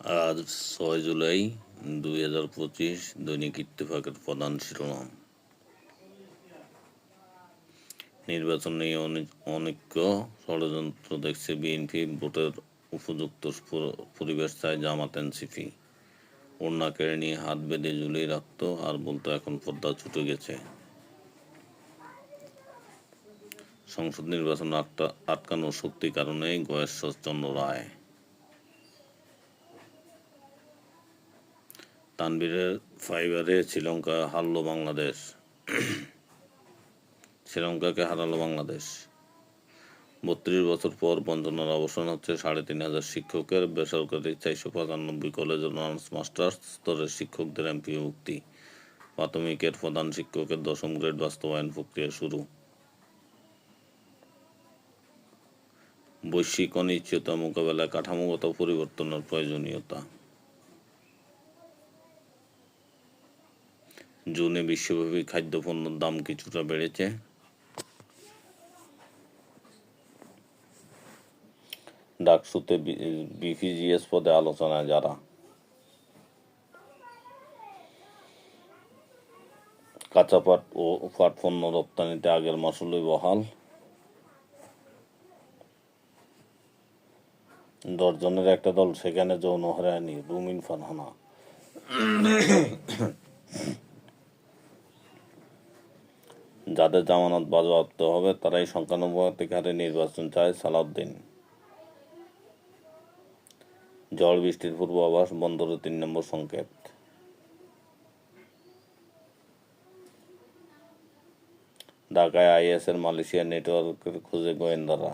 আজ ৬ জুলাই ২০২৫ দৈনিক ইত্তেফাকের প্রধান শিরোনাম। নির্বাচন নিয়ে অনৈক্য ষড়যন্ত্র দেখছে বিএনপি, ভোটের উপযুক্ত পরিবেশ চায় জামাত এনসিপি। ওড়না কেড়ে নিয়ে হাত বেঁধে ঝুলিয়ে রাখত আর বলতো এখন পর্দা ছুটে গেছে। সংসদ নির্বাচন আটকানোর শক্তি কারণেই গয়েশ্বরচন্দ্র রায়। তানভীরের ফাইবারে শ্রীলঙ্কাকে হারালো বাংলাদেশ। ৩২ বছর পর বঞ্চনার অবসান হচ্ছে ৩,৫০০ শিক্ষকের। বেসরকারি ৪৯৫ কলেজ অনার্স মাস্টার্স স্তরের শিক্ষকদের এমপিও মুক্তি। প্রাথমিকের প্রধান শিক্ষকের ১০ম গ্রেড বাস্তবায়ন প্রক্রিয়া শুরু। বৈশ্বিক অনিশ্চয়তা মোকাবেলায় কাঠামোগত পরিবর্তনের প্রয়োজনীয়তা। জুনে বিশ্বব্যাপী খাদ্যপণ্যের দাম কিছুটা বেড়েছে। ডাকসুতে বিপিজিএস পদে আলোচনায় যারা। কাঁচা পাট ও পাট পণ্য রপ্তানিতে আগের মাসুলই বহাল। ১০ জনের একটা দল, সেখানে যৌন হয়রানি, রুমিন ফারহানা। যাদের জামানত বাজেয়াপ্ত হবে তারাই সংখ্যানুপাতিক হারে নির্বাচন চায় সালাউদ্দিন। ঝড় বৃষ্টির পূর্বাভাস, বন্দরে ৩ নম্বর সংকেত। ঢাকায় আইএসের মালয়েশিয়া নেটওয়ার্কের খোঁজে গোয়েন্দারা।